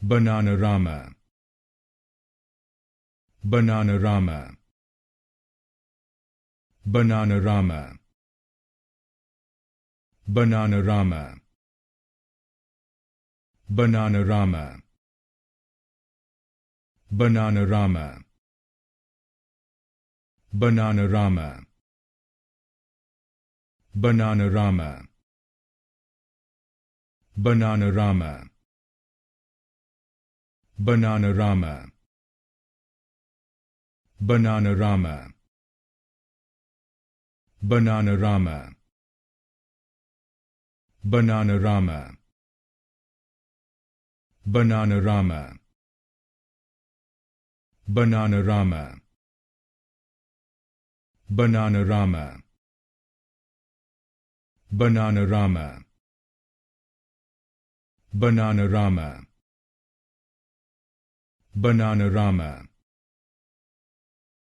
Bananarama, Bananarama, Bananarama, Bananarama, Bananarama, Bananarama, Bananarama, Bananarama, Bananarama, Bananarama, Bananarama, Bananarama, Bananarama, Bananarama, Bananarama, Bananarama, Bananarama, Bananarama, Bananarama,